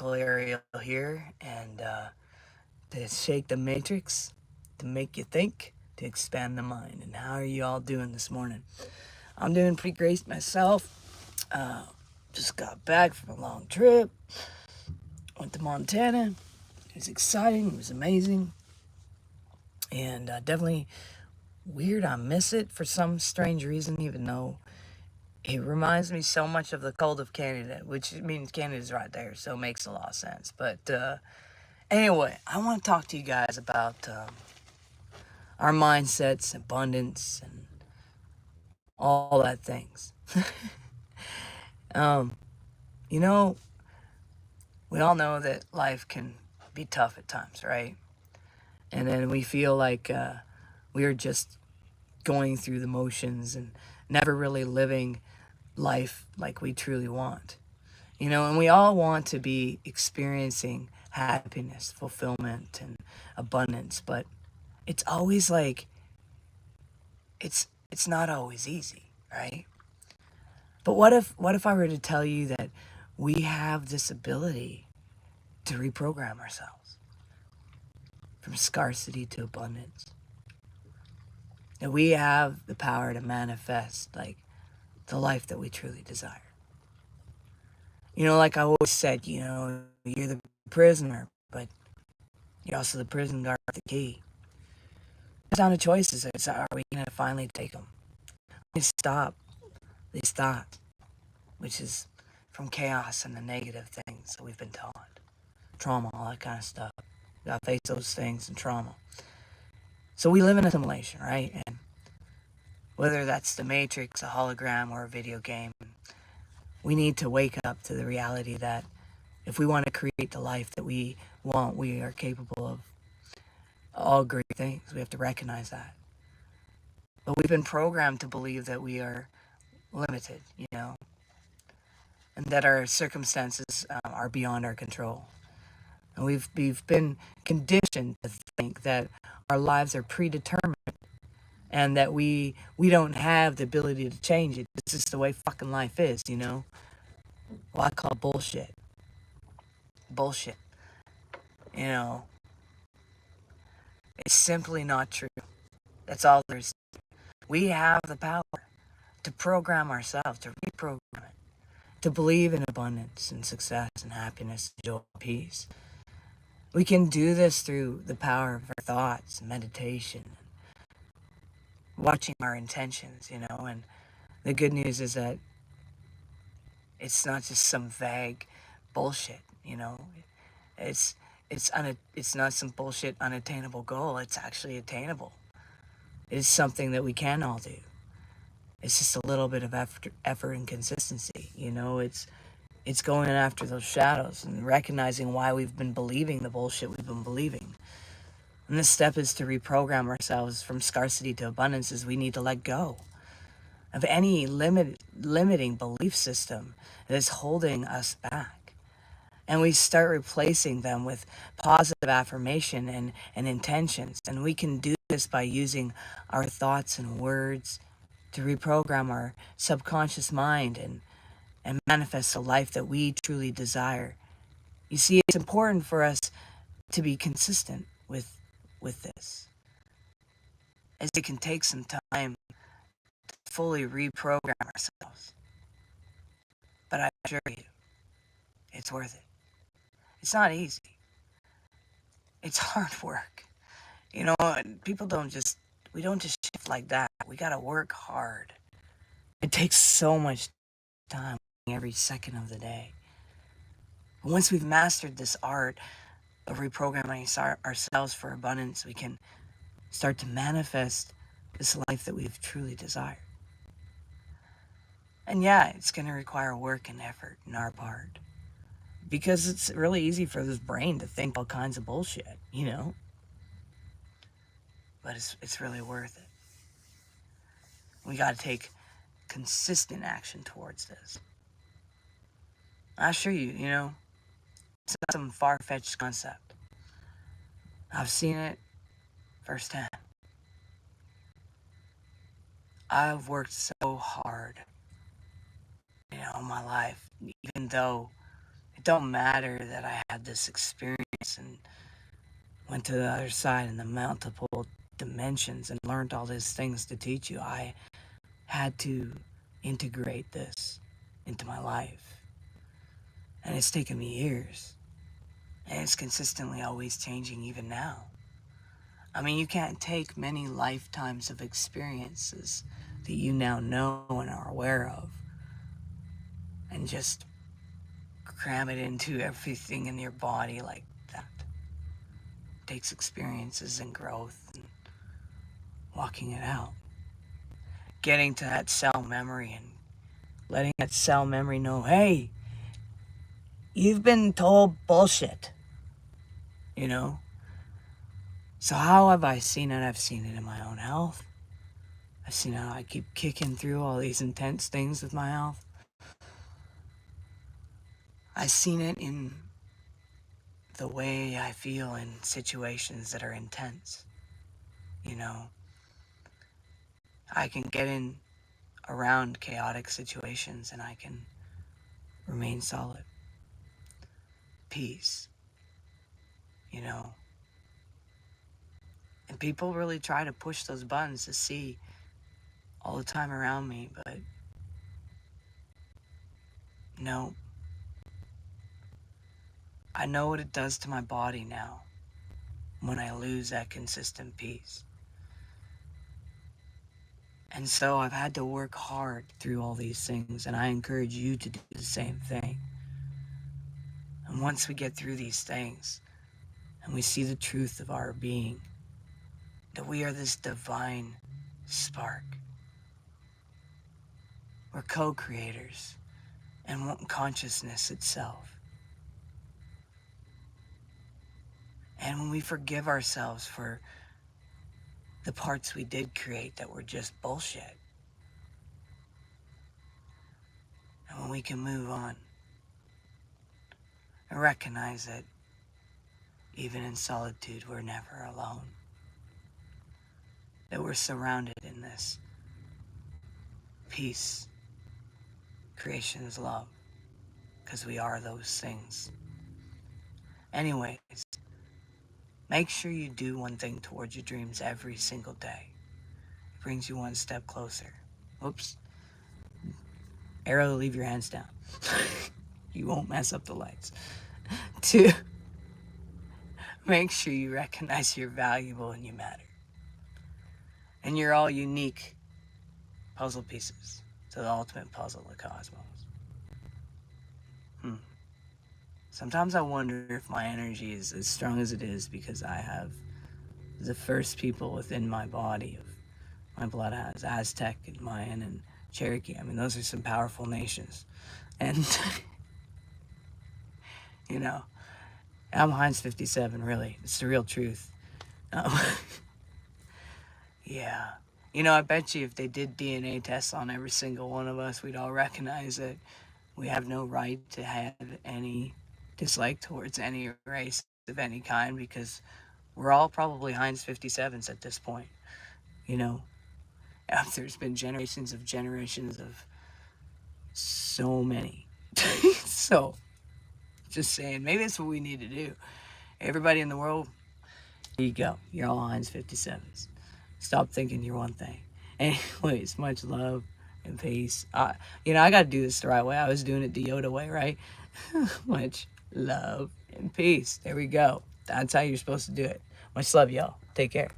Ariel here, and to shake the matrix, to make you think, to expand the mind. And how are you all doing this morning? I'm doing pretty great myself. Just got back from a long trip. Went to Montana. It was exciting. It was amazing. And definitely weird. I miss it for some strange reason, even though it reminds me so much of the cold of Canada, which means Canada's right there, so it makes a lot of sense. But anyway, I want to talk to you guys about our mindsets, abundance, and all that things. um, you know, we all know that life can be tough at times, right? And then we feel like we're just going through the motions and never really living life like we truly want. And we all want to be experiencing happiness, fulfillment, and abundance, but it's always like it's not always easy, right? But what if I were to tell you that we have this ability to reprogram ourselves from scarcity to abundance? That we have the power to manifest like the life that we truly desire. Like I always said, you're the prisoner, but you're also the prison guard with the key. It's down to choices. Are we going to finally take them? We stop these thoughts, which is from chaos and the negative things that we've been taught. Trauma, all that kind of stuff. We gotta face those things and trauma. So we live in a simulation, right? And whether that's the Matrix, a hologram, or a video game, we need to wake up to the reality that if we want to create the life that we want, we are capable of all great things. We have to recognize that. But we've been programmed to believe that we are limited, and that our circumstances are beyond our control. And we've been conditioned to think that our lives are predetermined and that we don't have the ability to change it. It's just the way fucking life is, Well, I call bullshit. Bullshit. It's simply not true. That's all there is. We have the power to program ourselves, to reprogram it, to believe in abundance and success and happiness and joy and peace. We can do this through the power of our thoughts, meditation, watching our intentions, and the good news is that it's not just some vague bullshit, It's it's not some bullshit unattainable goal. It's actually attainable. It's something that we can all do. It's just a little bit of effort and consistency, It's going after those shadows and recognizing why we've been believing the bullshit we've been believing. And this step is to reprogram ourselves from scarcity to abundance, as we need to let go of any limiting belief system that is holding us back. And we start replacing them with positive affirmation and intentions. And we can do this by using our thoughts and words to reprogram our subconscious mind and manifest a life that we truly desire. You see, it's important for us to be consistent with this, as it can take some time to fully reprogram ourselves. But I assure you, it's worth it. It's not easy. It's hard work. People we don't just shift like that. We gotta work hard. It takes so much time every second of the day. But once we've mastered this art of reprogramming ourselves for abundance, we can start to manifest this life that we've truly desired. And yeah, it's going to require work and effort on our part, because it's really easy for this brain to think all kinds of bullshit, But it's really worth it. We got to take consistent action towards this. I assure you, it's not some far-fetched concept. I've seen it firsthand. I've worked so hard, in my life, even though It don't matter that I had this experience and went to the other side in the multiple dimensions and learned all these things to teach you. I had to integrate this into my life. And it's taken me years. And it's consistently always changing even now. I mean, you can't take many lifetimes of experiences that you now know and are aware of and just cram it into everything in your body like that. It takes experiences and growth and walking it out. Getting to that cell memory and letting that cell memory know, hey, you've been told bullshit, you know? So how have I seen it? I've seen it in my own health. I've seen how I keep kicking through all these intense things with my health. I've seen it in the way I feel in situations that are intense. You know, I can get in around chaotic situations and I can remain solid. Peace, you know. And people really try to push those buttons to see all the time around me, but no. I know what it does to my body now when I lose that consistent peace. And so I've had to work hard through all these things, and I encourage you to do the same thing. And once we get through these things, and we see the truth of our being, that we are this divine spark. We're co-creators and consciousness itself. And when we forgive ourselves for the parts we did create that were just bullshit, and when we can move on and recognize that even in solitude, we're never alone, that we're surrounded in this peace, creation is love, because we are those things. Anyways, make sure you do one thing towards your dreams every single day. It brings you one step closer. Oops. Arrow, leave your hands down. You won't mess up the lights. 2, make sure you recognize you're valuable and you matter. And you're all unique puzzle pieces to the ultimate puzzle, the cosmos. Sometimes I wonder if my energy is as strong as it is because I have the first people within my body of my blood has Aztec and Mayan and Cherokee. I mean, those are some powerful nations. And, you know, I'm Heinz 57, really. It's the real truth. Yeah. You know, I bet you if they did DNA tests on every single one of us, we'd all recognize that we have no right to have any dislike towards any race of any kind because we're all probably Heinz 57s at this point. You know, there's been generations of so many. So, just saying, maybe that's what we need to do. Everybody in the world, here you go. You're all Heinz 57s. Stop thinking you're one thing. Anyways, much love and peace. You know, I got to do this the right way. I was doing it the Yoda way, right? Much love and peace. There we go. That's how you're supposed to do it. Much love, y'all. Take care.